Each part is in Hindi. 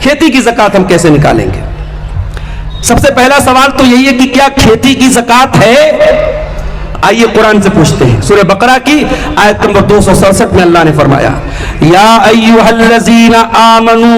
खेती की ज़कात हम कैसे निकालेंगे? सबसे पहला सवाल तो यही है कि क्या खेती की ज़कात है? आइए कुरान से पूछते हैं। सूरह बकरा की आयत नंबर 267 में अल्लाह ने फरमाया, या अय्युहल्लज़ीना आमनू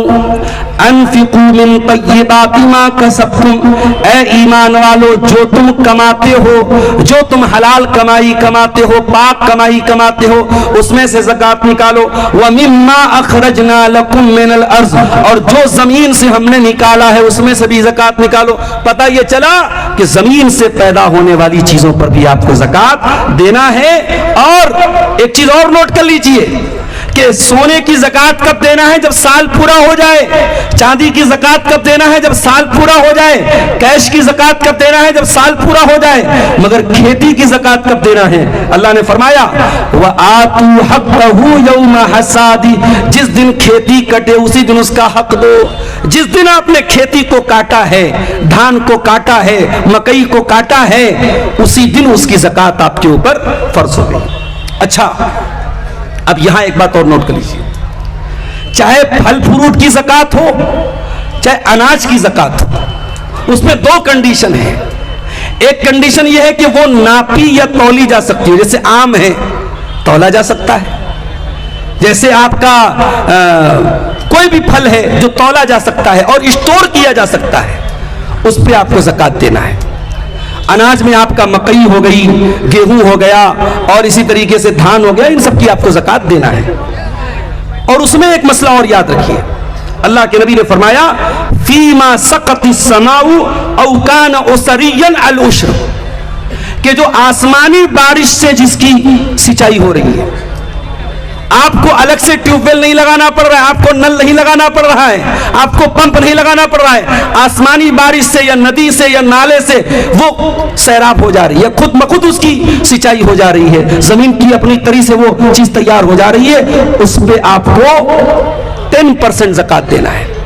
अनफिकू मिन तय्यिबाति मा कसबतुम, ऐ ईमान वालो जो तुम कमाते हो, जो तुम हलाल कमाई कमाते हो, पाक कमाई कमाते हो, उसमें से ज़कात निकालो। व मिम्मा अखरजना लकुम मिनल अर्ज़, और जो जमीन से हमने निकाला है उसमें से भी ज़कात निकालो। पता ये चला कि जमीन से पैदा होने वाली चीजों पर भी आपको ज़कात देना है। और एक चीज और नोट कर लीजिए कि सोने की ज़कात कब देना है? जब साल पूरा हो जाए। चांदी की ज़कात कब देना है? जब साल पूरा हो जाए। कैश की ज़कात कब देना है? जब साल पूरा हो जाए। मगर खेती की ज़कात कब देना है? अल्लाह ने फरमाया, व आतू हक़्क़हू यौम हसादी, जिस दिन खेती कटे उसी दिन उसका हक दो। जिस दिन आपने खेती को काटा है, धान को काटा है, मकई को काटा है, उसी दिन उसकी ज़कात आपके ऊपर फर्ज हो गई। अच्छा, अब यहां एक बात और नोट कर लीजिए, चाहे फल फ्रूट की ज़कात हो, चाहे अनाज की ज़कात हो, उसमें दो कंडीशन है। एक कंडीशन यह है कि वो नापी या तौली जा सकती है। जैसे आम है, तौला जा सकता है। जैसे आपका कोई भी फल है जो तौला जा सकता है और स्टोर किया जा सकता है, उस पर आपको ज़कात देना है। अनाज में आपका मकई हो गई, गेहूं हो गया, और इसी तरीके से धान हो गया, इन सब की आपको ज़कात देना है। और उसमें एक मसला और याद रखिए, अल्लाह के नबी ने फरमाया, फीमा सकतिस समाउ औ कान उसरियन अल उश्र, कि जो आसमानी बारिश से जिसकी सिंचाई हो रही है, आपको अलग से ट्यूबवेल नहीं लगाना पड़ रहा है, आपको नल नहीं लगाना पड़ रहा है, आपको पंप नहीं लगाना पड़ रहा है, आसमानी बारिश से या नदी से या नाले से वो सैराब हो जा रही है, खुद मखुद उसकी सिंचाई हो जा रही है, जमीन की अपनी तरी से वो चीज तैयार हो जा रही है, उस पे आपको 10% ज़कात देना है।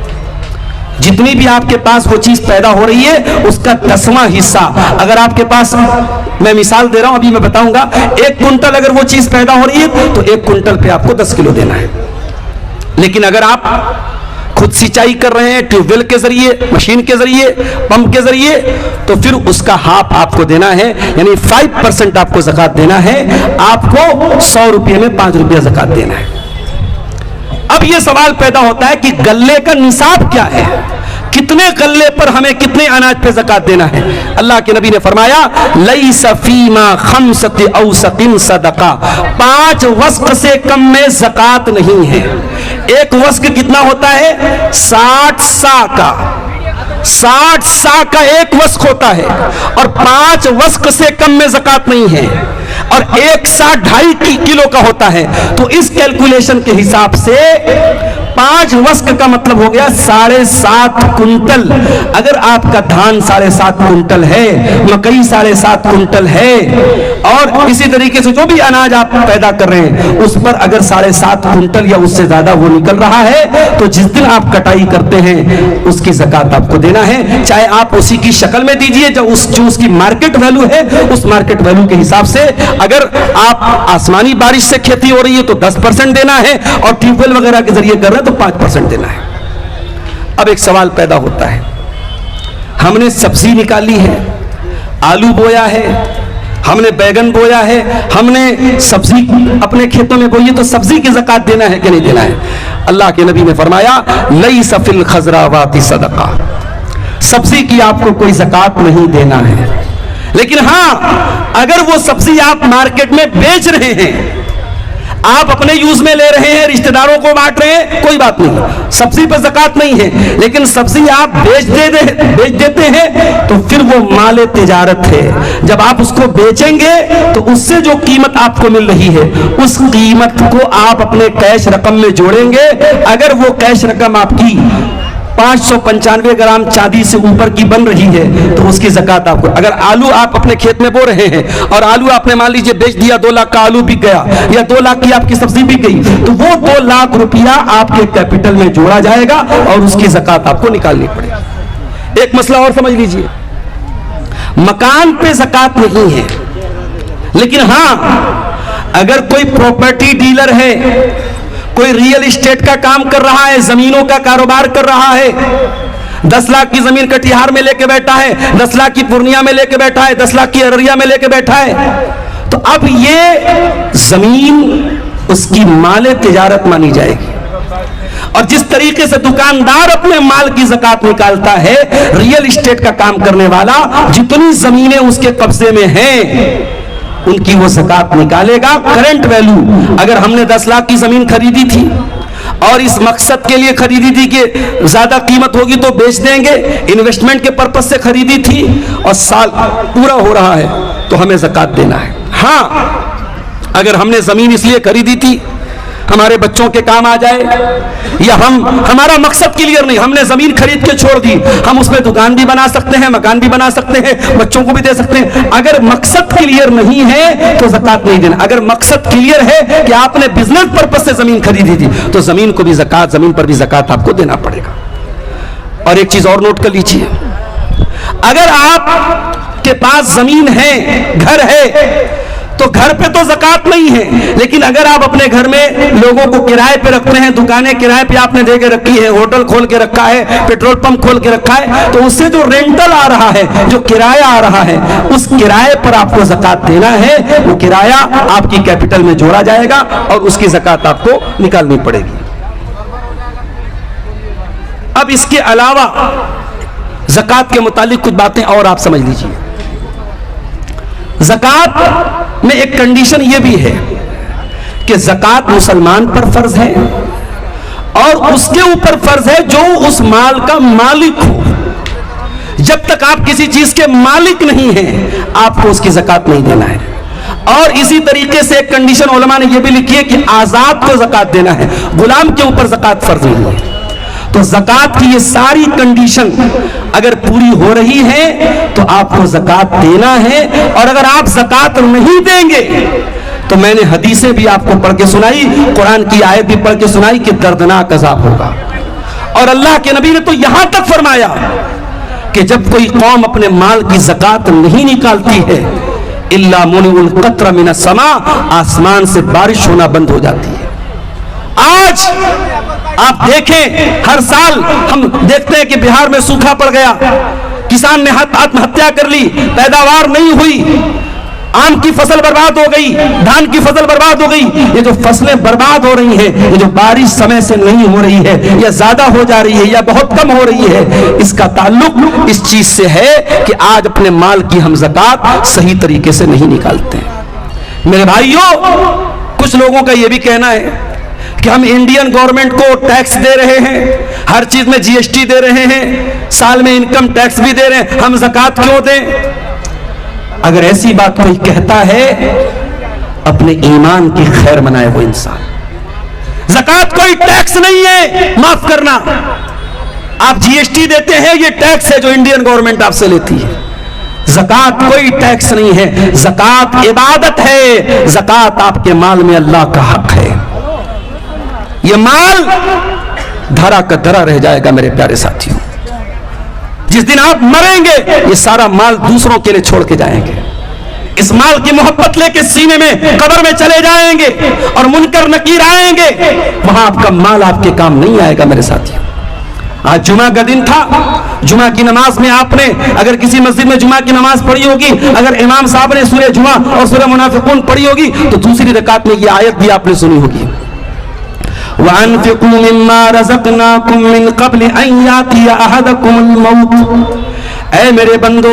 जितनी भी आपके पास वो चीज पैदा हो रही है उसका 10वां हिस्सा, अगर आपके पास, मैं मिसाल दे रहा हूं, अभी मैं बताऊंगा, 1 कुंटल अगर वो चीज पैदा हो रही है तो 1 कुंटल पे आपको 10 किलो देना है। लेकिन अगर आप खुद सिंचाई कर रहे हैं ट्यूबवेल के जरिए, मशीन के जरिए, पंप के जरिए, तो फिर उसका हाफ आपको देना है, यानी 5% आपको ज़कात देना है। आपको 100 रुपये में 5 रुपया ज़कात देना है। अब यह सवाल पैदा होता है कि गल्ले का निसाब क्या है, कितने गल्ले पर हमें कितने अनाज पे ज़कात देना है? अल्लाह के नबी ने फरमाया, लैसा फीमा खम्सति औसतिन सदका, 5 वस्क से कम में ज़कात नहीं है। एक वस्क कितना होता है? 60 सा का, 60 सा का एक वस्क होता है, और 5 वस्क से कम में ज़कात नहीं है, और 1 सा 2.5 किलो का होता है। तो इस कैलकुलेशन के हिसाब से 5 वस्क का मतलब हो गया 7.5 कुंटल। अगर आपका धान 7.5 कुंटल है, मकई 7.5 कुंटल है, और इसी तरीके से जो भी अनाज आप पैदा कर रहे हैं उस पर अगर 7.5 कुंटल या उससे ज्यादा वो निकल रहा है, तो जिस दिन आप कटाई करते हैं उसकी ज़कात आपको देना है। चाहे आप उसी की शक्ल में दीजिए जो उसकी मार्केट वैल्यू है, उस मार्केट वैल्यू के हिसाब से। अगर आप आसमानी बारिश से खेती हो रही है तो 10% देना है, और ट्यूबवेल वगैरह के जरिए कर रहे हैं तो 5% देना है। अब एक सवाल पैदा होता है, हमने सब्जी निकाली है, आलू बोया है, हमने बैगन बोया है, हमने सब्जी अपने खेतों में बोई है, तो सब्जी की ज़कात देना है कि नहीं देना है? अल्लाह के नबी ने फरमाया, लैसा फिल खज़रावाति सदका, सब्जी की आपको कोई ज़कात नहीं देना है। लेकिन हाँ, अगर वो सब्जी आप मार्केट में बेच रहे हैं, आप अपने यूज में ले रहे हैं, रिश्तेदारों को बांट रहे हैं, कोई बात नहीं, सब्जी पर ज़कात नहीं है। लेकिन सब्जी आप बेच देते हैं तो फिर वो माले तिजारत है। जब आप उसको बेचेंगे तो उससे जो कीमत आपको मिल रही है उस कीमत को आप अपने कैश रकम में जोड़ेंगे। अगर वो कैश रकम आपकी 595 ग्राम चांदी से ऊपर की बन रही है तो उसकी ज़कात आपको, अगर आलू आप अपने खेत में बो रहे हैं और आलू आपने मान लीजिए बेच दिया, 2 लाख का आलू बिक गया या 2 लाख की आपकी सब्जी बिक गई, तो वो 2 लाख रुपया आपके कैपिटल में जोड़ा जाएगा और उसकी ज़कात आपको निकालनी पड़ेगी। एक मसला और समझ लीजिए, मकान पे ज़कात नहीं है, लेकिन हाँ, अगर कोई प्रॉपर्टी डीलर है, कोई रियल एस्टेट का काम कर रहा है, जमीनों का कारोबार कर रहा है, 10 लाख की जमीन कटिहार में लेके बैठा है, 10 लाख की पूर्णिया में लेके बैठा है, 10 लाख की अररिया में लेके बैठा है, तो अब ये जमीन उसकी माले तिजारत मानी जाएगी। और जिस तरीके से दुकानदार अपने माल की ज़कात निकालता है, रियल एस्टेट का काम करने वाला जितनी जमीनें उसके कब्जे में हैं उनकी वो ज़कात निकालेगा। करंट वैल्यू, अगर हमने 10 लाख की जमीन खरीदी थी और इस मकसद के लिए खरीदी थी कि ज्यादा कीमत होगी तो बेच देंगे, इन्वेस्टमेंट के पर्पज से खरीदी थी और साल पूरा हो रहा है तो हमें ज़कात देना है। हाँ, अगर हमने जमीन इसलिए खरीदी थी हमारे बच्चों के काम आ जाए, या हमारा मकसद क्लियर नहीं, हमने जमीन खरीद के छोड़ दी, हम उसमें दुकान भी बना सकते हैं, मकान भी बना सकते हैं, बच्चों को भी दे सकते हैं। अगर मकसद क्लियर नहीं है तो ज़कात नहीं देना। अगर मकसद क्लियर है कि आपने बिजनेस पर्पज से जमीन खरीदी थी तो जमीन को भी ज़कात, जमीन पर भी ज़कात आपको देना पड़ेगा। और एक चीज और नोट कर लीजिए, अगर आप के पास जमीन है, घर है, तो घर पे तो ज़कात नहीं है, लेकिन अगर आप अपने घर में लोगों को किराए पे रखते हैं, दुकानें किराए पे आपने दे के रखी है, होटल खोल के रखा है, पेट्रोल पंप खोल के रखा है, तो उससे जो रेंटल आ रहा है, जो किराया आ रहा है, उस किराए पर आपको ज़कात देना है। वो किराया आपकी कैपिटल में जोड़ा जाएगा और उसकी ज़कात आपको निकालनी पड़ेगी। अब इसके अलावा ज़कात के मुतालिक कुछ बातें और आप समझ लीजिए। ज़कात में एक कंडीशन यह भी है कि ज़कात मुसलमान पर फर्ज है और उसके ऊपर फर्ज है जो उस माल का मालिक हो। जब तक आप किसी चीज के मालिक नहीं हैं आपको उसकी ज़कात नहीं देना है। और इसी तरीके से एक कंडीशन उलमा ने यह भी लिखी है कि आजाद को ज़कात देना है, गुलाम के ऊपर ज़कात फर्ज नहीं है। तो ज़कात की ये सारी कंडीशन अगर पूरी हो रही है तो आपको ज़कात देना है। और अगर आप ज़कात नहीं देंगे तो मैंने हदीसें भी आपको पढ़ के सुनाई, कुरान की आयत भी पढ़ के सुनाई कि दर्दनाक अज़ाब होगा। और अल्लाह के नबी ने तो यहां तक फरमाया कि जब कोई कौम अपने माल की ज़कात नहीं निकालती है, इल्ला मुनिउल क़त्र मिनस समा, आसमान से बारिश होना बंद हो जाती है। आज आप देखें, हर साल हम देखते हैं कि बिहार में सूखा पड़ गया, किसान ने आत्महत्या कर ली, पैदावार नहीं हुई, आम की फसल बर्बाद हो गई, धान की फसल बर्बाद हो गई। ये जो फसलें बर्बाद हो रही हैं, ये जो बारिश समय से नहीं हो रही है या ज्यादा हो जा रही है या बहुत कम हो रही है, इसका ताल्लुक इस चीज से है कि आज अपने माल की हम ज़कात सही तरीके से नहीं निकालते हैं। मेरे भाइयों, कुछ लोगों का यह भी कहना है कि हम इंडियन गवर्नमेंट को टैक्स दे रहे हैं, हर चीज में जीएसटी दे रहे हैं, साल में इनकम टैक्स भी दे रहे हैं, हम ज़कात क्यों दें? अगर ऐसी बात कोई कहता है, अपने ईमान की खैर मनाए वो इंसान। ज़कात कोई टैक्स नहीं है, माफ करना, आप जीएसटी देते हैं, ये टैक्स है जो इंडियन गवर्नमेंट आपसे लेती है। ज़कात कोई टैक्स नहीं है, ज़कात इबादत है, ज़कात आपके माल में अल्लाह का हक है। ये माल धरा का धरा रह जाएगा मेरे प्यारे साथियों। जिस दिन आप मरेंगे ये सारा माल दूसरों के लिए छोड़ के जाएंगे, इस माल की मोहब्बत लेके सीने में कब्र में चले जाएंगे और मुनकर नकीर आएंगे, वहां आपका माल आपके काम नहीं आएगा मेरे साथियों। आज जुमा का दिन था, जुमा की नमाज में आपने अगर किसी मस्जिद में जुमा की नमाज पढ़ी होगी, अगर इमाम साहब ने सूरह जुमा और सूरह मुनाफिकून पढ़ी होगी तो दूसरी रकात में ये आयत भी आपने सुनी होगी, वअन्फिकू मिम्मा रज़क़नाकुम मिन क़ब्ल अन यातिया अहदकुमुल मौत। ऐ मेरे बंदो,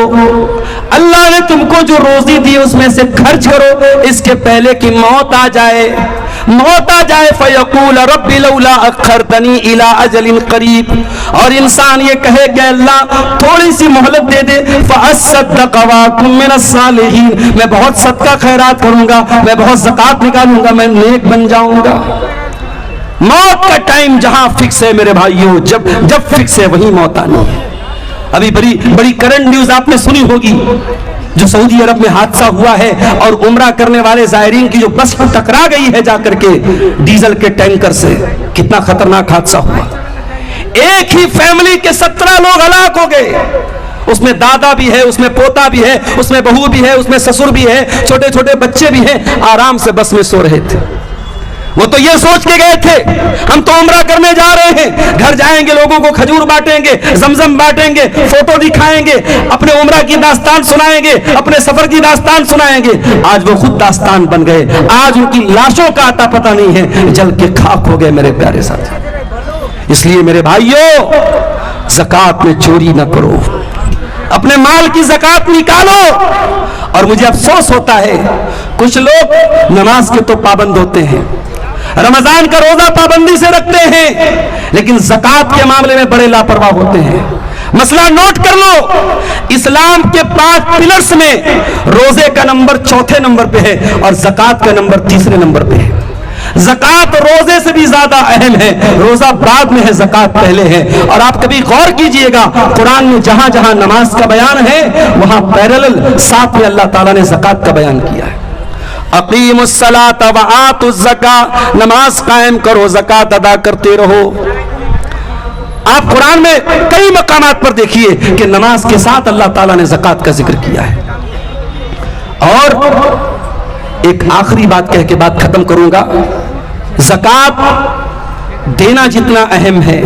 अल्लाह ने तुमको जो रोजी दी उसमें से खर्च करो इसके पहले कि मौत आ जाए। मौत आ जाए फयक़ूल रब्बी लौला अख़रतनी इला अजलिन क़रीब, और इंसान ये कहे कि अल्लाह थोड़ी सी मोहलत दे दे, फ़अस्सद्दक़ व अकुन मिनस सालिहीन, मैं बहुत सदका खैरात करूंगा, मैं बहुत ज़कात निकालूंगा, मैं नेक बन जाऊंगा। मौत का टाइम जहां फिक्स है मेरे भाइयों, जब फिक्स है वहीं मौत आनी है। अभी बड़ी करंट न्यूज आपने सुनी होगी, जो सऊदी अरब में हादसा हुआ है और उम्रा करने वाले जायरीन की जो बस टकरा गई है जाकर के डीजल के टैंकर से। कितना खतरनाक हादसा हुआ, एक ही फैमिली के 17 लोग हलाक हो गए। उसमें दादा भी है, उसमें पोता भी है, उसमें बहू भी है, उसमें ससुर भी है, छोटे छोटे बच्चे भी हैं, आराम से बस में सो रहे थे। वो तो ये सोच के गए थे हम तो उम्रा करने जा रहे हैं, घर जाएंगे, लोगों को खजूर बांटेंगे, जमजम बांटेंगे, फोटो दिखाएंगे, अपने उम्रा की दास्तान सुनाएंगे, अपने सफर की दास्तान सुनाएंगे। आज वो खुद दास्तान बन गए, आज उनकी लाशों का आता पता नहीं है, जल के खाक हो गए मेरे प्यारे साथी। इसलिए मेरे भाइयों, ज़कात में चोरी न करो, अपने माल की ज़कात निकालो। और मुझे अफसोस होता है, कुछ लोग नमाज के तो पाबंद होते हैं, रमजान का रोजा पाबंदी से रखते हैं, लेकिन ज़कात के मामले में बड़े लापरवाह होते हैं। मसला नोट कर लो, इस्लाम के 5 पिलर्स में रोजे का नंबर 4थे नंबर पे है और ज़कात का नंबर 3रे नंबर पे है। ज़कात रोजे से भी ज्यादा अहम है, रोजा बाद में है, ज़कात पहले है। और आप कभी गौर कीजिएगा, कुरान में जहां जहां नमाज का बयान है वहां पैरेलल साथ में अल्लाह ताला ने ज़कात का बयान किया है। अक़ीमुस्सलात व आतुज़्ज़का, नमाज कायम करो, ज़कात अदा करते रहो। आप कुरान में कई मकामात पर देखिए कि नमाज के साथ अल्लाह ताला ने ज़कात का जिक्र किया है। और एक आखिरी बात कह के बात खत्म करूंगा, ज़कात देना जितना अहम है,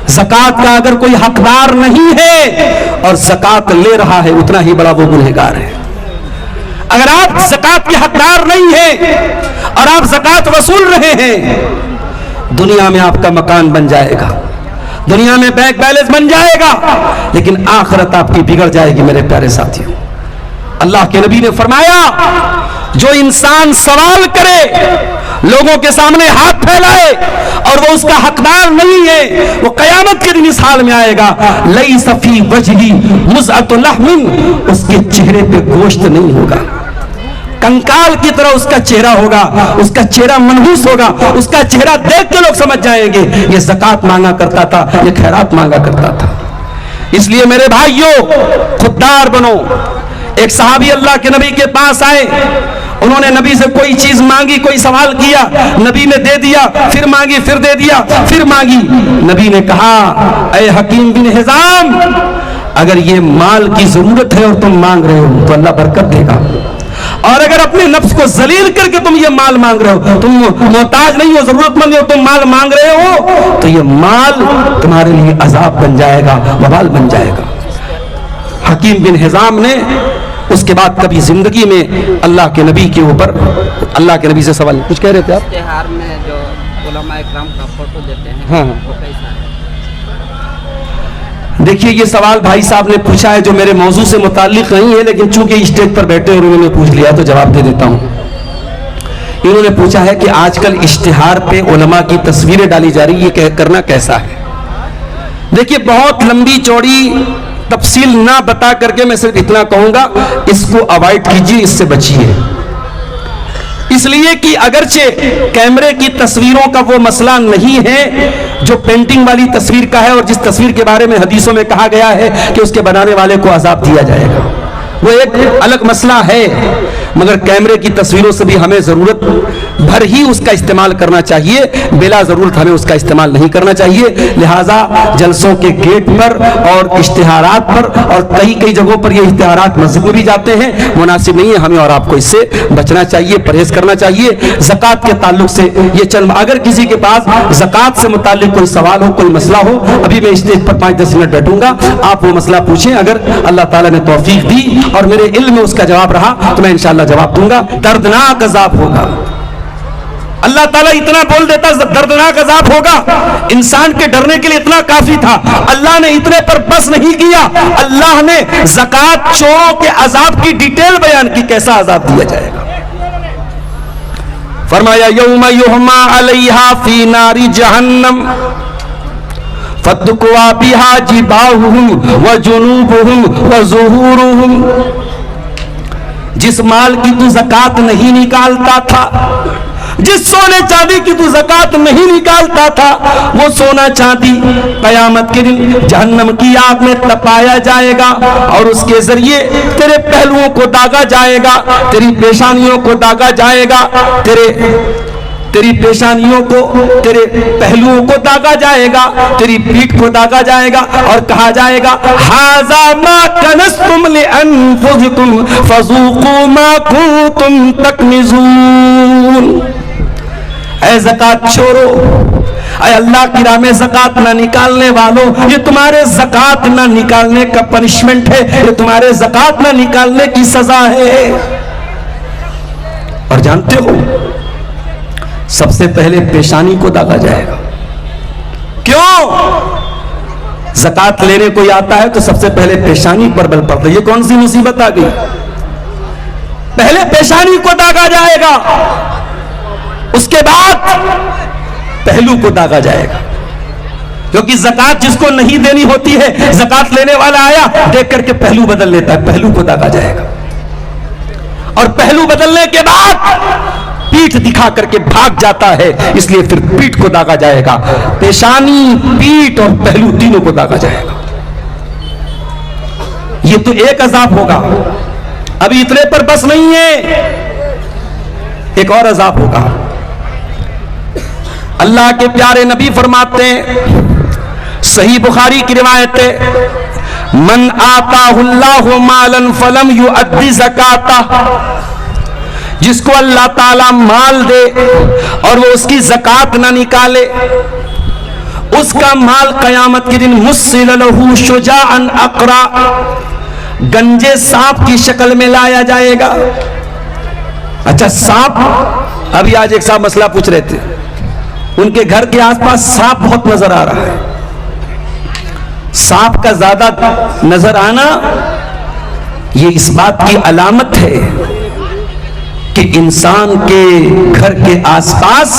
ज़कात का अगर कोई हकदार नहीं है और ज़कात ले रहा है उतना ही बड़ा वो गुनहगार है। अगर आप ज़कात के हकदार नहीं हैं और आप ज़कात वसूल रहे हैं, दुनिया में आपका मकान बन जाएगा, दुनिया में बैंक बैलेंस बन जाएगा, लेकिन आखिरत आपकी बिगड़ जाएगी मेरे प्यारे साथियों। अल्लाह के नबी ने फरमाया, जो इंसान सवाल करे, लोगों के सामने हाथ फैलाए और वो उसका हकदार नहीं है, वो कयामत के दिन इस हाल में आएगा, लैसा फी वजही मुज़अतु लहमिन, उसके चेहरे पे गोश्त नहीं होगा, कंकाल की तरह उसका चेहरा होगा, उसका चेहरा मनहूस होगा, उसका चेहरा देख के लोग समझ जाएंगे ये ज़कात मांगा करता था, ये खैरात मांगा करता था। इसलिए मेरे भाइयों, खुददार बनो। एक सहाबी अल्लाह के नबी के पास आए, उन्होंने नबी से कोई चीज मांगी, कोई सवाल किया, नबी ने दे दिया, फिर मांगी, फिर दे दिया, फिर मांगी। नबी ने कहा, ऐ हकीम बिन हिजाम, अगर ये माल की जरूरत है और तुम मांग रहे हो तो अल्लाह बरकत देगा, और अगर अपने नफ्स को जलील करके तुम ये माल मांग रहे हो, तुम मोहताज नहीं हो, जरूरतमंद हो, तुम माल मांग रहे हो, तो ये माल तुम्हारे लिए अजाब बन जाएगा, वबाल बन जाएगा। हकीम बिन हिजाम ने उसके बाद कभी जिंदगी में अल्लाह के नबी के ऊपर, अल्लाह के नबी से सवाल, कुछ कह रहे थे आप? इश्तिहार में जो उलमा इकराम का फोटो देते हैं, हाँ, वो कैसा है? देखिए, ये सवाल भाई साहब ने पूछा है जो मेरे मौजू से मुताल्लिक नहीं है, लेकिन चूंकि स्टेज पर बैठे और उन्होंने पूछ लिया तो जवाब दे देता हूँ। इन्होंने पूछा है कि आजकल इश्तिहार पे उलमा की तस्वीरें डाली जा रही, ये करना कैसा है? देखिए, बहुत लंबी चौड़ी तफसील ना बता करके मैं सिर्फ इतना कहूंगा, इसको अवॉइड कीजिए, इससे बचिए। इसलिए कि अगरचे कैमरे की तस्वीरों का वो मसला नहीं है जो पेंटिंग वाली तस्वीर का है, और जिस तस्वीर के बारे में हदीसों में कहा गया है कि उसके बनाने वाले को अजाब दिया जाएगा, वो एक अलग मसला है। मगर कैमरे की तस्वीरों से भी हमें जरूरत भर ही उसका इस्तेमाल करना चाहिए, बिला जरूरत हमें उसका इस्तेमाल नहीं करना चाहिए। लिहाजा जलसों के गेट पर और इश्तिहारात पर और कई कई जगहों पर ये इश्तिहारात मस्जिद में भी जाते हैं, मुनासिब नहीं है। हमें और आपको इससे बचना चाहिए, परहेज करना चाहिए। ज़कात के ताल्लुक से ये चंद, अगर किसी के पास ज़कात से मुताल्लिक कोई सवाल हो, कोई मसला हो, अभी मैं स्टेज पर 5-10 मिनट बैठूंगा, आप वो मसला पूछें। अगर अल्लाह ताला ने तौफीक दी और मेरे इल्म में उसका जवाब रहा तो मैं इंशाअल्लाह जवाब दूंगा। दर्दनाक अजाब होगा, अल्लाह ताला इतना बोल देता, दर्दनाक अजाब होगा, इंसान के डरने के लिए इतना काफी था। अल्लाह ने इतने पर बस नहीं किया, अल्लाह ने ज़कात चोरों के अजाब की डिटेल बयान की, कैसा अजाब दिया जाएगा। फरमाया, यौम युहमा अलैहा फी नारी जहन्नम फतकुआ बिहा जिबाहुहुम व जुनूबुहुम व ज़ुहूरुहुम। जिस माल की तू ज़कात नहीं निकालता था, जिस सोने चांदी की तू ज़कात नहीं निकालता था, वो सोना चांदी कयामत के दिन जहन्नम की आग में तपाया जाएगा और उसके जरिए तेरे पहलुओं को दागा जाएगा, तेरी पेशानियों को दागा जाएगा, तेरी पेशानियों को, तेरे पहलुओं को दागा जाएगा, तेरी पीठ को दागा जाएगा और कहा जाएगा, हाज़ा मा कनज़्तुम लिअन्फुसिकुम फ़ज़ूक़ू मा कुन्तुम तकनिज़ून। ऐ ज़कात चोरो, ऐ अल्लाह की राह में ज़कात ना निकालने वालों, ये तुम्हारे ज़कात ना निकालने का पनिशमेंट है, ये तुम्हारे ज़कात ना निकालने की सजा है। और जानते हो सबसे पहले पेशानी को दागा जाएगा। क्यों? ज़कात लेने कोई आता है तो सबसे पहले पेशानी पर बल पड़ता है। ये कौन सी मुसीबत आ गई? पहले पेशानी को दागा जाएगा, उसके बाद पहलू को दागा जाएगा। क्योंकि ज़कात जिसको नहीं देनी होती है, ज़कात लेने वाला आया देख करके पहलू बदल लेता है, पहलू को दागा जाएगा। और पहलू बदलने के बाद पीठ दिखा करके भाग जाता है, इसलिए फिर पीठ को दागा जाएगा। पेशानी, पीठ और पहलू तीनों को दागा जाएगा। ये तो एक अजाब होगा। अभी इतने पर बस नहीं है, एक और अजाब होगा। अल्लाह के प्यारे नबी फरमाते हैं, सही बुखारी की रिवायत है, मन आताहुल्लाहु मालन फलम युअद्दि ज़काता, जिसको अल्लाह ताला माल दे और वो उसकी ज़कात ना निकाले, उसका माल क़यामत के दिन मुस्सिल लहू शुजाअन अक़रा, गंजे सांप की शक्ल में लाया जाएगा। अच्छा सांप, अभी आज एक साहब मसला पूछ रहे थे, उनके घर के आसपास सांप बहुत नजर आ रहा है। सांप का ज्यादा नजर आना ये इस बात की अलामत है कि इंसान के घर के आसपास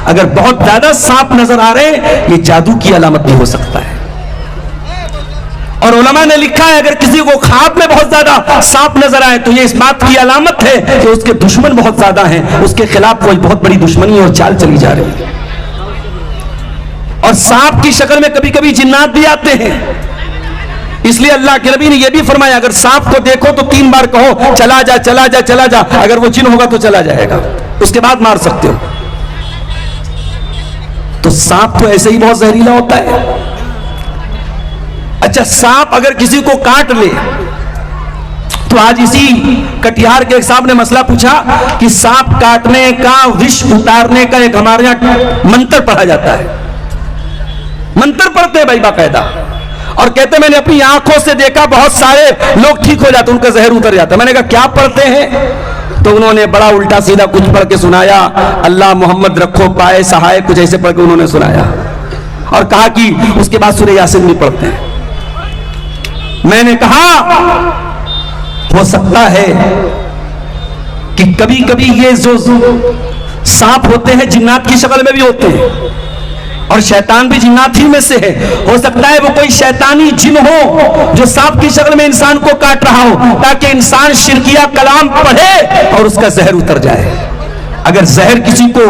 अगर बहुत ज्यादा सांप नजर आ रहे हैं, ये जादू की अलामत भी हो सकता है। और उलमा ने लिखा है अगर किसी को ख्वाब में बहुत ज्यादा सांप नजर आए तो ये इस बात की अलामत है कि उसके दुश्मन बहुत ज्यादा हैं, उसके खिलाफ कोई बहुत बड़ी दुश्मनी और चाल चली जा रही है। और सांप की शक्ल में कभी कभी जिन्नात भी आते हैं, इसलिए अल्लाह के नबी ने यह भी फरमाया अगर सांप को देखो तो 3 बार कहो चला जा चला जा चला जा, अगर वो जिन होगा तो चला जाएगा, उसके बाद मार सकते हो। तो सांप तो ऐसे ही बहुत जहरीला होता है। अच्छा सांप अगर किसी को काट ले तो आज इसी कटिहार के एक साहब ने मसला पूछा कि सांप काटने का विष उतारने का एक हमारे यहां मंत्र पढ़ा जाता है। मंत्र पढ़ते हैं भाई बाकायदा, और कहते मैंने अपनी आंखों से देखा बहुत सारे लोग ठीक हो जाते, उनका जहर उतर जाता। मैंने कहा क्या पढ़ते हैं? तो उन्होंने बड़ा उल्टा सीधा कुछ पढ़ के सुनाया, अल्लाह मोहम्मद रखो पाए सहाय, कुछ ऐसे पढ़ के उन्होंने सुनाया और कहा कि उसके बाद सूरह यासीन भी पढ़ते हैं। मैंने कहा हो सकता है कि कभी कभी ये जो सांप होते हैं जिन्नात की शक्ल में भी होते हैं और शैतान भी जिन्नात ही में से है। हो सकता है वो कोई शैतानी जिन हो जो सांप की शक्ल में इंसान को काट रहा हो ताकि इंसान शिरकिया कलाम पढ़े और उसका जहर उतर जाए। अगर जहर किसी को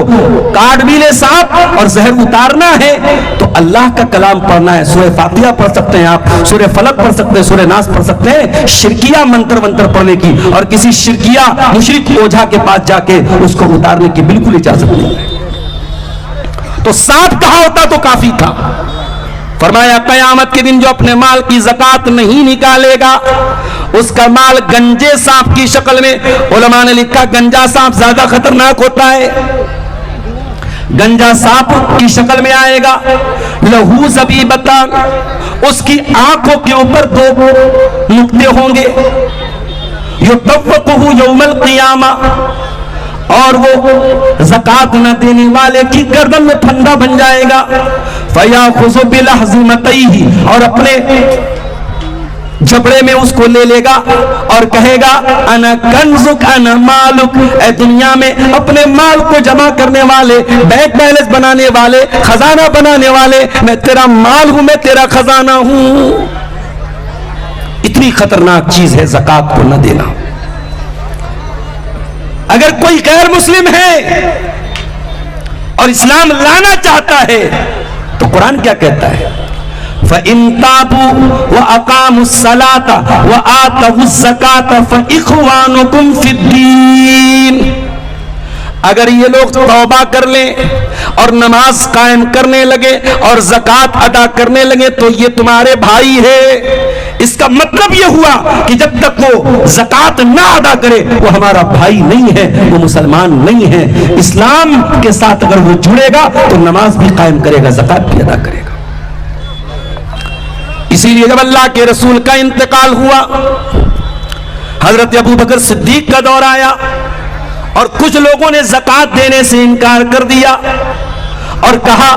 काट भी ले सांप और जहर उतारना है तो अल्लाह का कलाम पढ़ना है। सूरह फातिहा पढ़ सकते हैं आप, सूरह फलक पढ़ सकते हैं, सूरह नास पढ़ सकते हैं, शिरकिया मंत्र पढ़ने की और किसी शिरकिया मुशरिक ओझा के पास जाके उसको उतारने की बिल्कुल इजाजत नहीं है। तो सांप कहा होता तो काफी था। फरमाया कयामत के दिन जो अपने माल की ज़कात नहीं निकालेगा उसका माल गंजे सांप की शक्ल में, उलमा ने लिखा गंजा सांप ज्यादा खतरनाक होता है, गंजा सांप की शक्ल में आएगा। लहू ज़बीबतान, उसकी आंखों के ऊपर 2 नुक्ते होंगे। युतव्वक़ुहु यौमल क़ियामा, और वो ज़कात न देने वाले की गर्दन में फंदा बन जाएगा। फयाखुज़ु बिलहज़िमतैहि, और अपने जबड़े में उसको ले लेगा और कहेगा अना कंजुक अना मालुक, ए दुनिया में अपने माल को जमा करने वाले, बैंक बैलेंस बनाने वाले, खजाना बनाने वाले, मैं तेरा माल हूं, मैं तेरा खजाना हूं। इतनी खतरनाक चीज है ज़कात को न देना। अगर कोई गैर मुस्लिम है और इस्लाम लाना चाहता है तो कुरान क्या कहता है? फ़इन ताबू व अक़ामुस्सलाता व आतवुज़्ज़काता फ़इख़्वानुकुम फ़िद्दीन। अगर ये लोग तौबा कर लें और नमाज कायम करने लगे और ज़कात अदा करने लगे तो ये तुम्हारे भाई है। इसका मतलब ये हुआ कि जब तक वो ज़कात ना अदा करे वो हमारा भाई नहीं है, वो मुसलमान नहीं है। इस्लाम के साथ अगर वो जुड़ेगा तो नमाज भी कायम करेगा, ज़कात भी अदा करेगा। इसीलिए जब अल्लाह के रसूल का इंतकाल हुआ, हजरत अबू बकर सिद्दीक का दौर आया और कुछ लोगों ने ज़कात देने से इनकार कर दिया और कहा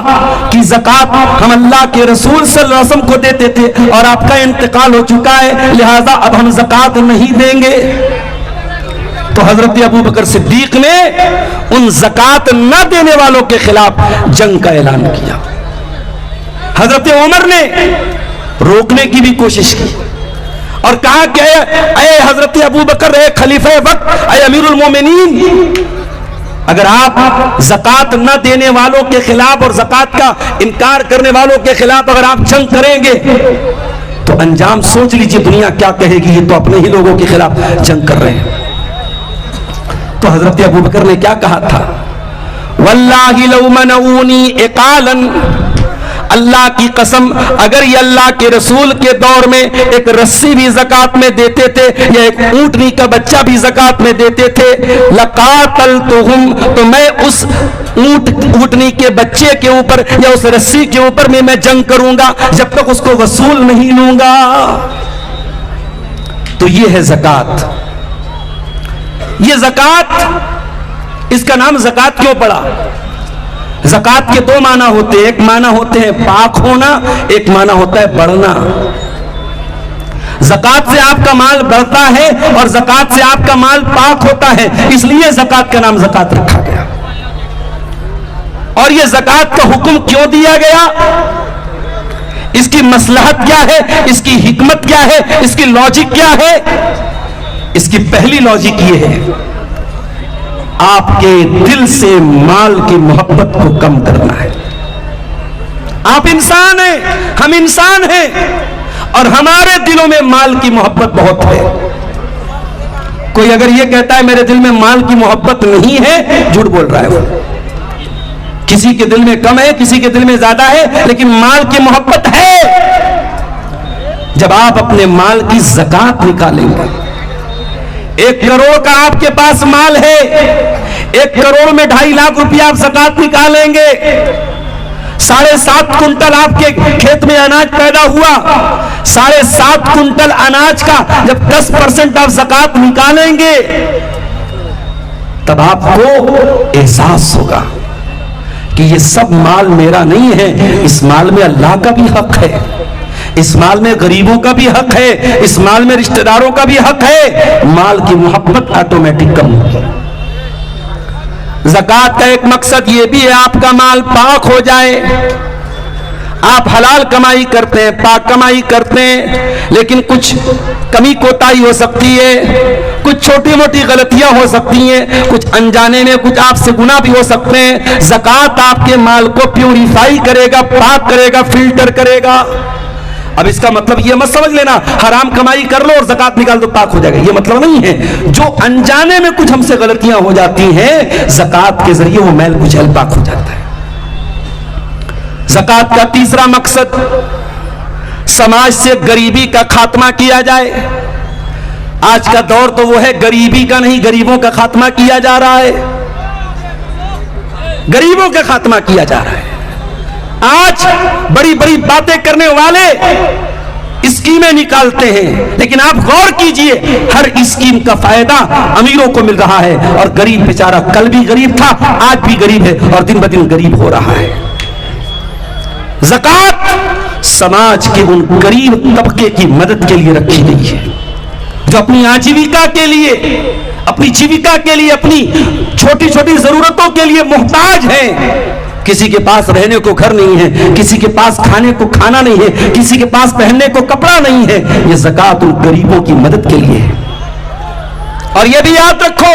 कि ज़कात हम अल्लाह के रसूल सल्लल्लाहु अलैहि वसल्लम को देते थे और आपका इंतकाल हो चुका है, लिहाजा अब हम ज़कात नहीं देंगे। तो हजरत अबू बकर सिद्दीक ने उन ज़कात न देने वालों के खिलाफ जंग का ऐलान किया। हजरत उमर ने रोकने की भी कोशिश की और कहा कि अय हजरत अबू बकर, अय खलीफे वक्त, अय अमीरुल मोमिनीन, अगर आप ज़कात न देने वालों के खिलाफ और ज़कात का इनकार करने वालों के खिलाफ अगर आप जंग करेंगे तो अंजाम सोच लीजिए, दुनिया क्या कहेगी, ये तो अपने ही लोगों के खिलाफ जंग कर रहे हैं। तो हजरत अबू बकर ने क्या कहा था, वल्लाहि लौ मनऊनी इकालन, अल्लाह की कसम अगर ये अल्लाह के रसूल के दौर में एक रस्सी भी ज़कात में देते थे या एक ऊँटनी का बच्चा भी ज़कात में देते थे, लकातलतुहुम, तो मैं उस ऊँटनी के बच्चे के ऊपर या उस रस्सी के ऊपर में मैं जंग करूंगा जब तक उसको वसूल नहीं लूंगा। तो ये है ज़कात। ये ज़कात, इसका नाम ज़कात क्यों पड़ा? ज़कात के दो माना होते हैं, एक माना होते हैं पाक होना, एक माना होता है बढ़ना। ज़कात से आपका माल बढ़ता है और ज़कात से आपका माल पाक होता है, इसलिए ज़कात का नाम ज़कात रखा गया। और यह ज़कात का हुक्म क्यों दिया गया, इसकी मसलहत क्या है, इसकी हिकमत क्या है, इसकी लॉजिक क्या है? इसकी पहली लॉजिक यह है, आपके दिल से माल की मोहब्बत को कम करना है। आप इंसान हैं, हम इंसान हैं और हमारे दिलों में माल की मोहब्बत बहुत है। कोई अगर ये कहता है मेरे दिल में माल की मोहब्बत नहीं है, झूठ बोल रहा है वो। किसी के दिल में कम है, किसी के दिल में ज्यादा है, लेकिन माल की मोहब्बत है। जब आप अपने माल की ज़कात निकालेंगे, 1 करोड़ का आपके पास माल है, 1 करोड़ में 2.5 लाख रुपया आप ज़कात निकालेंगे, 7.5 कुंटल आपके खेत में अनाज पैदा हुआ, 7.5 कुंटल अनाज का जब 10% आप ज़कात निकालेंगे तब आपको एहसास होगा कि ये सब माल मेरा नहीं है, इस माल में अल्लाह का भी हक है, इस माल में गरीबों का भी हक है, इस माल में रिश्तेदारों का भी हक है। माल की मोहब्बत ऑटोमेटिक कम होगी। ज़कात का एक मकसद यह भी है आपका माल पाक हो जाए। आप हलाल कमाई करते हैं, पाक कमाई करते हैं, लेकिन कुछ कमी कोताही हो सकती है, कुछ छोटी मोटी गलतियां हो सकती हैं, कुछ अनजाने में कुछ आपसे गुनाह भी हो सकते हैं। ज़कात आपके माल को प्यूरिफाई करेगा, पाक करेगा, फिल्टर करेगा। अब इसका मतलब ये मत समझ लेना हराम कमाई कर लो और ज़कात निकाल दो पाक हो जाएगा, ये मतलब नहीं है। जो अनजाने में कुछ हमसे गलतियां हो जाती हैं, ज़कात के जरिए वो मैल कुचैल पाक हो जाता है। ज़कात का तीसरा मकसद, समाज से गरीबी का खात्मा किया जाए। आज का दौर तो वो है गरीबी का नहीं, गरीबों का खात्मा किया जा रहा है, गरीबों का खात्मा किया जा रहा है। आज बड़ी बड़ी बातें करने वाले स्कीमें निकालते हैं, लेकिन आप गौर कीजिए हर स्कीम का फायदा अमीरों को मिल रहा है और गरीब बेचारा कल भी गरीब था, आज भी गरीब है और दिन ब दिन गरीब हो रहा है। ज़कात समाज के उन गरीब तबके की मदद के लिए रखी गई है जो अपनी आजीविका के लिए, अपनी जीविका के लिए, अपनी छोटी छोटी जरूरतों के लिए मोहताज हैं। किसी के पास रहने को घर नहीं है, किसी के पास खाने को खाना नहीं है, किसी के पास पहनने को कपड़ा नहीं है। ये ज़कात उन गरीबों की मदद के लिए है। और ये भी याद रखो,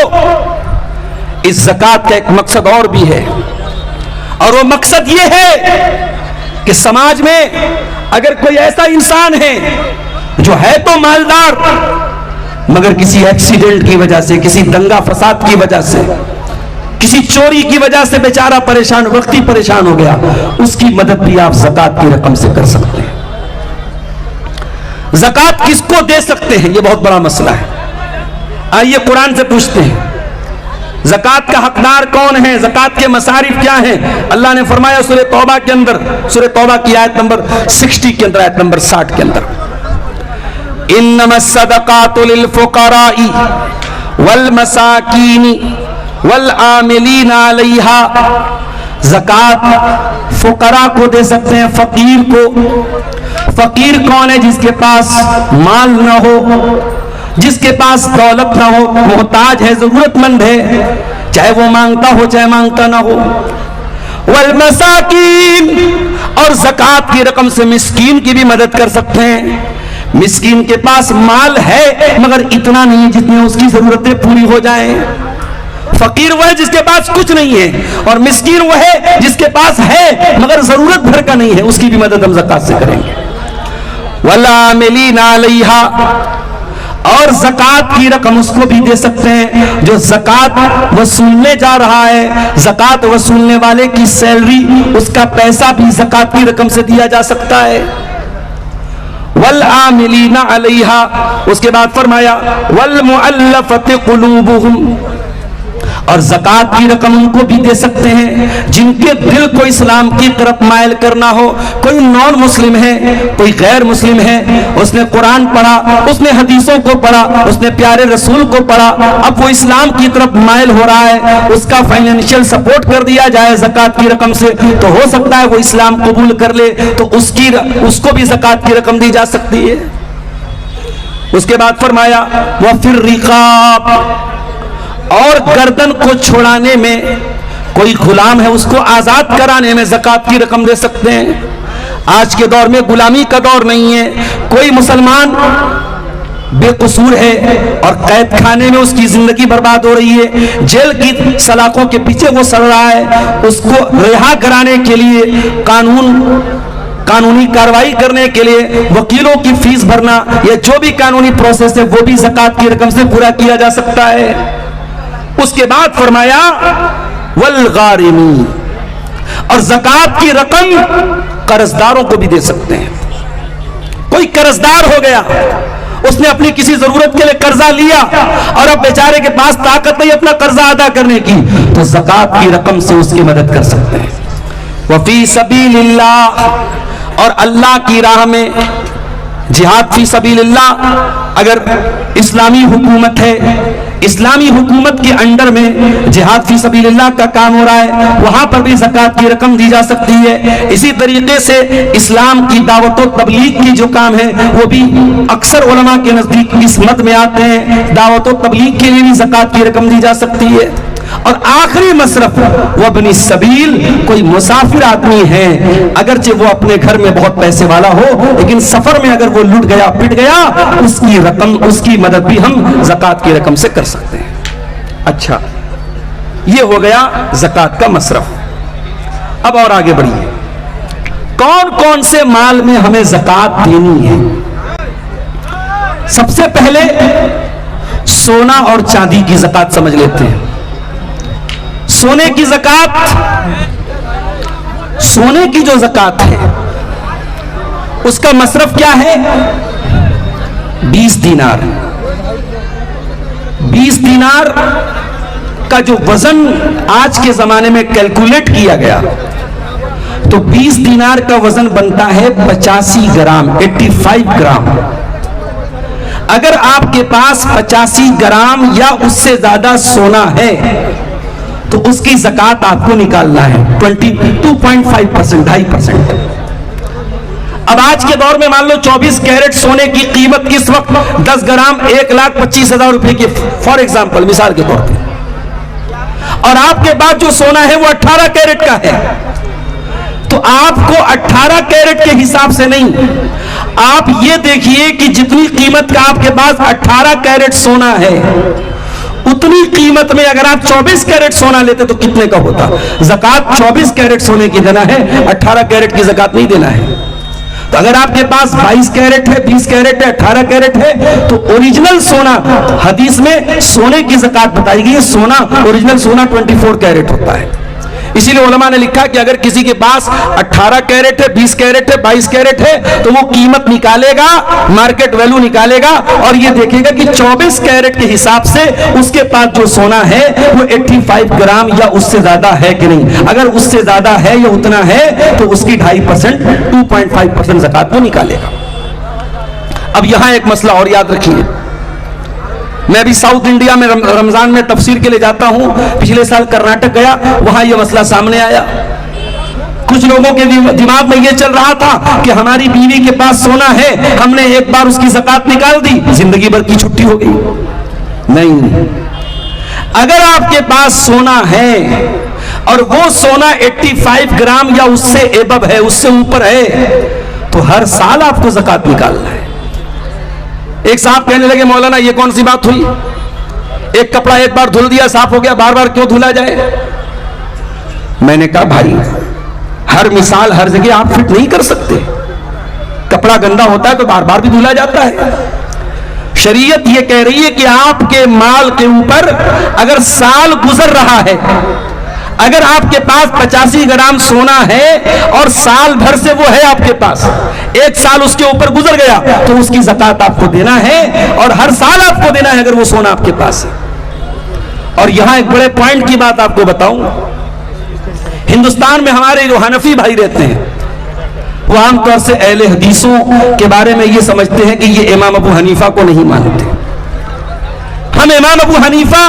इस ज़कात का एक मकसद और भी है, और वो मकसद ये है कि समाज में अगर कोई ऐसा इंसान है जो है तो मालदार मगर किसी एक्सीडेंट की वजह से, किसी दंगा फसाद की वजह से किसी चोरी की वजह से बेचारा परेशान, व्यक्ति परेशान हो गया, उसकी मदद भी आप ज़कात की रकम से कर सकते हैं। ज़कात किसको दे सकते हैं, यह बहुत बड़ा मसला है। आइए कुरान से पूछते हैं, ज़कात का हकदार कौन है, ज़कात के मसारिफ क्या हैं। अल्लाह ने फरमाया सूरह तौबा के अंदर, सूरह तौबा की आयत नंबर 60 के अंदर, आयत नंबर 60 के अंदर, इन्नमस्सदकातु लिलफुकराई वल मसाकीनी वल आमिलीना अलैहा। ज़कात फुकरा को दे सकते हैं, फकीर को। फकीर कौन है? जिसके पास माल ना हो, जिसके पास दौलत ना हो, मोहताज है, जरूरतमंद है, चाहे वो मांगता हो चाहे मांगता ना हो। वल मसाकीन, और ज़कात की रकम से मिस्कीन की भी मदद कर सकते हैं। मिस्कीन के पास माल है मगर इतना नहीं जितनी उसकी जरूरतें पूरी हो जाएं। फकीर वह है जिसके पास कुछ नहीं है, और मिस्कीन वह है जिसके पास है मगर जरूरत भर का नहीं है, उसकी भी मदद हम ज़कात से करेंगे। वल आमिलीना अलैहा, और ज़कात की रकम उसको भी दे सकते हैं जो ज़कात वसूलने जा रहा है। ज़कात वसूलने वाले की सैलरी, उसका पैसा भी ज़कात की रकम से दिया जा सकता है। वल आमिलीना अलैहा, उसके बाद फरमाया वल मुअल्लफति कुलूबुहुम, और ज़कात की रकम उनको भी दे सकते हैं जिनके दिल को इस्लाम की तरफ मायल करना हो। कोई नॉन मुस्लिम है, कोई गैर मुस्लिम है, उसने कुरान पढ़ा, उसने हदीसों को पढ़ा, उसने प्यारे रसूल को पढ़ा, अब वो इस्लाम की तरफ मायल हो रहा है, उसका फाइनेंशियल सपोर्ट कर दिया जाए ज़कात की रकम से, तो हो सकता है वो इस्लाम कबूल कर ले, तो उसको भी ज़कात की रकम दी जा सकती है। उसके बाद फरमाया वह फिर रिकाब, और गर्दन को छुड़ाने में, कोई गुलाम है उसको आजाद कराने में ज़कात की रकम दे सकते हैं। आज के दौर में गुलामी का दौर नहीं है। कोई मुसलमान बेकसूर है और कैद खाने में उसकी जिंदगी बर्बाद हो रही है, जेल की सलाखों के पीछे वो सड़ रहा है, उसको रिहा कराने के लिए कानूनी कार्रवाई करने के लिए वकीलों की फीस भरना, या जो भी कानूनी प्रोसेस है वो भी ज़कात की रकम से पूरा किया जा सकता है। उसके बाद फरमाया वल गारिमी, और ज़कात की रकम कर्जदारों को भी दे सकते हैं। कोई कर्जदार हो गया, उसने अपनी किसी जरूरत के लिए कर्जा लिया और अब बेचारे के पास ताकत नहीं अपना कर्जा अदा करने की, तो ज़कात की रकम से उसकी मदद कर सकते हैं। वफी सबीलिल्लाह, और अल्लाह की राह में जिहाद फी सबीलिल्लाह, अगर इस्लामी हुकूमत है, इस्लामी हुकूमत के अंडर में जिहाद फी सबीलिल्लाह का काम हो रहा है, वहां पर भी ज़कात की रकम दी जा सकती है। इसी तरीके से इस्लाम की दावत और तबलीग की जो काम है वो भी अक्सर उलमा के नजदीक इस मत में आते हैं, दावत और तबलीग के लिए भी ज़कात की रकम दी जा सकती है। और आखिरी मसरफ वब्नी सबील, कोई मुसाफिर आदमी है, अगरचे वो अपने घर में बहुत पैसे वाला हो लेकिन सफर में अगर वो लुट गया पिट गया, उसकी रकम, उसकी मदद भी हम ज़कात की रकम से कर सकते हैं। अच्छा, ये हो गया ज़कात का मसरफ। अब और आगे बढ़िए, कौन कौन से माल में हमें ज़कात देनी है। सबसे पहले सोना और चांदी की ज़कात समझ लेते हैं। सोने की ज़कात, सोने की जो ज़कात है उसका मसरफ क्या है? 20 दीनार। 20 दीनार का जो वजन आज के जमाने में कैलकुलेट किया गया, तो 20 दीनार का वजन बनता है 85 ग्राम, 85 ग्राम। अगर आपके पास 85 ग्राम या उससे ज्यादा सोना है तो उसकी ज़कात आपको निकालना है 22.5%, 2.5%। अब आज के दौर में मान लो 24 कैरेट सोने की कीमत इस वक्त 10 ग्राम 1,25,000 रुपए की, फॉर एग्जाम्पल, मिसाल के तौर पे, और आपके पास जो सोना है वो 18 कैरेट का है, तो आपको 18 कैरेट के हिसाब से नहीं, आप ये देखिए कि जितनी कीमत का आपके पास 18 कैरेट सोना है, उतनी कीमत में अगर आप 24 कैरेट सोना लेते तो कितने का होता? ज़कात 24 कैरेट सोने की देना है, 18 कैरेट की ज़कात नहीं देना है। तो अगर आपके पास 22 कैरेट है, 20 कैरेट है, 18 कैरेट है, तो ओरिजिनल सोना, हदीस में सोने की ज़कात बताई गई है। सोना, ओरिजिनल सोना 24 कैरेट होता है। इसीलिए उलमा ने लिखा कि अगर किसी के पास 18 कैरेट है, 20 कैरेट है, 22 कैरेट है, तो वो कीमत निकालेगा, मार्केट वैल्यू निकालेगा और ये देखेगा कि 24 कैरेट के हिसाब से उसके पास जो सोना है वो 85 ग्राम या उससे ज्यादा है कि नहीं। अगर उससे ज्यादा है या उतना है तो उसकी 2.5%, 2.5% ज़कात वो निकालेगा। अब यहां एक मसला और याद रखिए, मैं अभी साउथ इंडिया में रमजान में तफसीर के लिए जाता हूं। पिछले साल कर्नाटक गया, वहां यह मसला सामने आया। कुछ लोगों के दिमाग में यह चल रहा था कि हमारी बीवी के पास सोना है, हमने एक बार उसकी ज़कात निकाल दी, जिंदगी भर की छुट्टी हो गई। नहीं, अगर आपके पास सोना है और वो सोना 85 ग्राम या उससे एबव है, उससे ऊपर है, तो हर साल आपको ज़कात निकालना है। एक साहब कहने लगे, मौलाना ये कौन सी बात हुई, एक कपड़ा एक बार धुल दिया साफ हो गया, बार बार क्यों धुला जाए। मैंने कहा भाई, हर मिसाल हर जगह आप फिट नहीं कर सकते। कपड़ा गंदा होता है तो बार बार भी धुला जाता है। शरीयत ये कह रही है कि आपके माल के ऊपर अगर साल गुजर रहा है, अगर आपके पास 85 ग्राम सोना है और साल भर से वो है आपके पास, एक साल उसके ऊपर गुजर गया, तो उसकी ज़कात आपको देना है और हर साल आपको देना है अगर वो सोना आपके पास है। और यहां एक बड़े पॉइंट की बात आपको बताऊं, हिंदुस्तान में हमारे जो हनफी भाई रहते हैं वो आमतौर से अहले हदीसों के बारे में ये समझते हैं कि ये इमाम अबू हनीफा को नहीं मानते। हम इमाम अबू हनीफा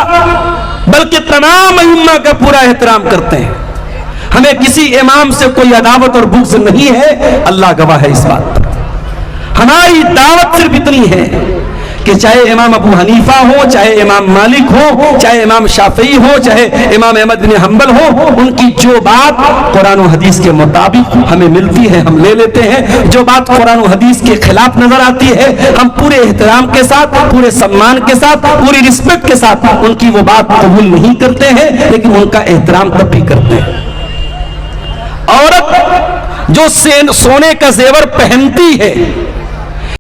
बल्कि तमाम इमाम का पूरा एहतराम करते हैं। हमें किसी इमाम से कोई अदावत और बुग़्ज़ नहीं है, अल्लाह गवाह है इस बात पर। हमारी दावत सिर्फ इतनी है कि चाहे इमाम अबू हनीफा हो, चाहे इमाम मालिक हो, चाहे इमाम शाफई हो, चाहे इमाम अहमद बिन हंबल हो, उनकी जो बात कुरान और हदीस के मुताबिक हमें मिलती है हम ले लेते हैं। जो बात कुरान और हदीस के खिलाफ नजर आती है हम पूरे एहतराम के साथ, पूरे सम्मान के साथ, पूरी रिस्पेक्ट के साथ उनकी वो बात कबूल नहीं करते हैं, लेकिन उनका एहतराम तब भी करते हैं। औरत जो सोने का जेवर पहनती है